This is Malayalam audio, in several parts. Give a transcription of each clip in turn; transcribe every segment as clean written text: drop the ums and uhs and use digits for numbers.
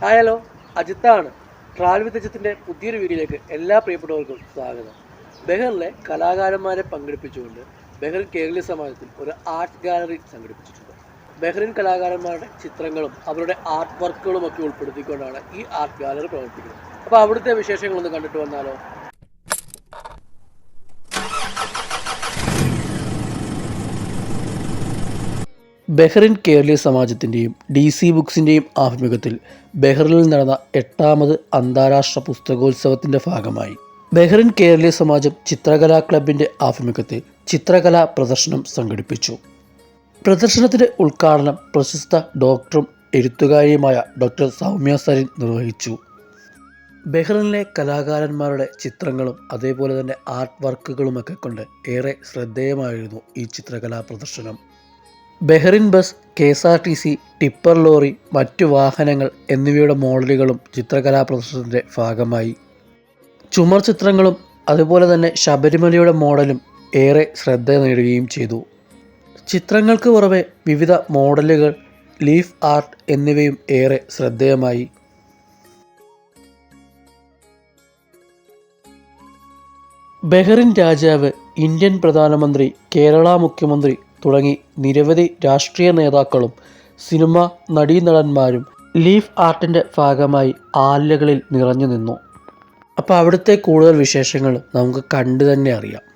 ഹായ് ഹലോ, അജിത്താണ്. ട്രാവൽ വിത്ത് അജിത്തിൻ്റെ പുതിയൊരു വീഡിയോയിലേക്ക് എല്ലാ പ്രിയപ്പെട്ടവർക്കും സ്വാഗതം. ബഹറിലെ കലാകാരന്മാരെ പങ്കെടുപ്പിച്ചുകൊണ്ട് ബഹ്റിൻ കേരളീയ സമാജത്തിൽ ഒരു ആർട്ട് ഗാലറി സംഘടിപ്പിച്ചിട്ടുണ്ട്. ബഹ്റിൻ കലാകാരന്മാരുടെ ചിത്രങ്ങളും അവരുടെ ആർട്ട് വർക്കുകളും ഒക്കെ ഉൾപ്പെടുത്തിക്കൊണ്ടാണ് ഈ ആർട്ട് ഗാലറി പ്രവർത്തിക്കുന്നത്. അപ്പോൾ അവിടുത്തെ വിശേഷങ്ങളൊന്ന് കണ്ടിട്ട് വന്നാലോ? ബഹ്റിൻ കേരളീയ സമാജത്തിൻ്റെയും DC ബുക്സിൻ്റെയും ആഭിമുഖ്യത്തിൽ ബഹ്റിനിൽ നടന്ന 8ാമത് അന്താരാഷ്ട്ര പുസ്തകോത്സവത്തിൻ്റെ ഭാഗമായി ബഹ്റിൻ കേരളീയ സമാജം ചിത്രകലാ ക്ലബിൻ്റെ ആഭിമുഖ്യത്തിൽ ചിത്രകലാ പ്രദർശനം സംഘടിപ്പിച്ചു. പ്രദർശനത്തിൻ്റെ ഉദ്ഘാടനം പ്രശസ്ത ഡോക്ടറും എഴുത്തുകാരിയുമായ ഡോക്ടർ സൗമ്യ സരിൻ നിർവഹിച്ചു. ബഹ്റിനിലെ കലാകാരന്മാരുടെ ചിത്രങ്ങളും അതേപോലെ തന്നെ ആർട്ട് വർക്കുകളുമൊക്കെ കൊണ്ട് ഏറെ ശ്രദ്ധേയമായിരുന്നു ഈ ചിത്രകലാ പ്രദർശനം. Bahrain bus, KSRTC, tipper lorry, മറ്റു വാഹനങ്ങൾ എന്നിവയുടെ മോഡലുകളും ചിത്രകലാ പ്രദർശനത്തിൻ്റെ ഭാഗമായി. ചുമർ ചിത്രങ്ങളും അതുപോലെ തന്നെ ശബരിമലയുടെ മോഡലും ഏറെ ശ്രദ്ധ നേടുകയും ചെയ്തു. ചിത്രങ്ങൾക്ക് പുറമെ വിവിധ മോഡലുകൾ, ലീഫ് ആർട്ട് എന്നിവയും ഏറെ ശ്രദ്ധേയമായി. ബഹ്റിൻ രാജാവ്, ഇന്ത്യൻ പ്രധാനമന്ത്രി, കേരള മുഖ്യമന്ത്രി തുടങ്ങി നിരവധി രാഷ്ട്രീയ നേതാക്കളും സിനിമ നടീനടന്മാരും ലീഫ് ആർട്ടിൻ്റെ ഭാഗമായി ആലകളിൽ നിറഞ്ഞു നിന്നു. അപ്പോൾ അവിടുത്തെ കൂടുതൽ വിശേഷങ്ങൾ നമുക്ക് കണ്ടു തന്നെ അറിയാം.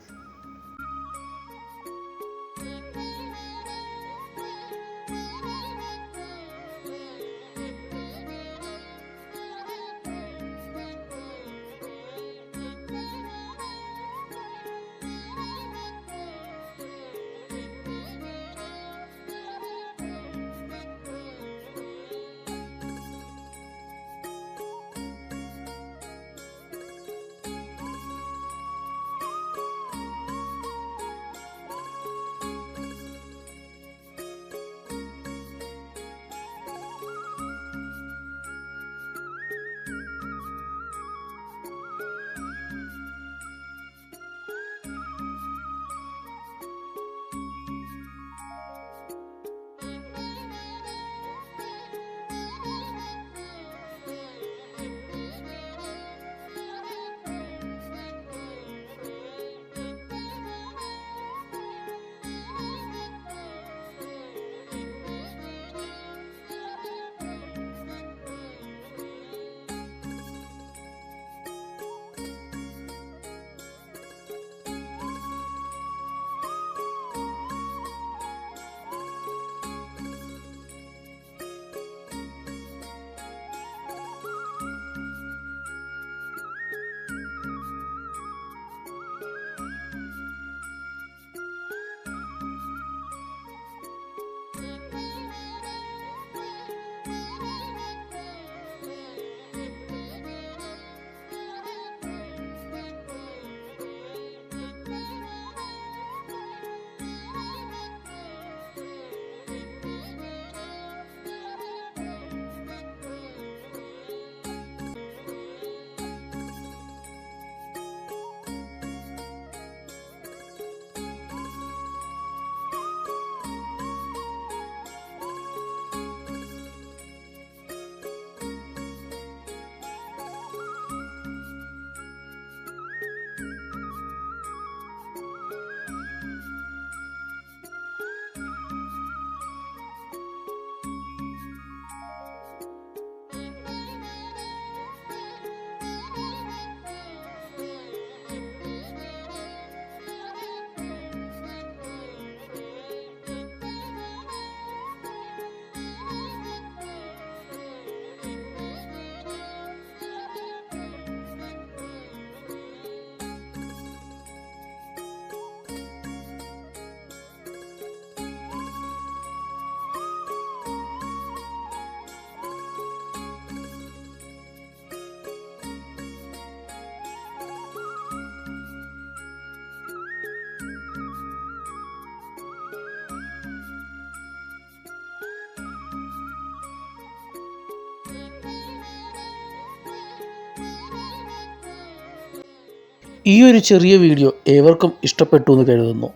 ഈ ഒരു ചെറിയ വീഡിയോ ഏവർക്കും ഇഷ്ടപ്പെട്ടു എന്ന് കരുതുന്നു.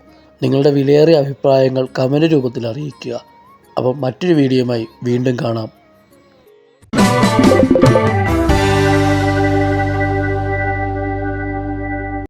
നിങ്ങളുടെ വിലയേറിയ അഭിപ്രായങ്ങൾ കമൻറ്റ് രൂപത്തിൽ അറിയിക്കുക. അപ്പം മറ്റൊരു വീഡിയോയുമായി വീണ്ടും കാണാം.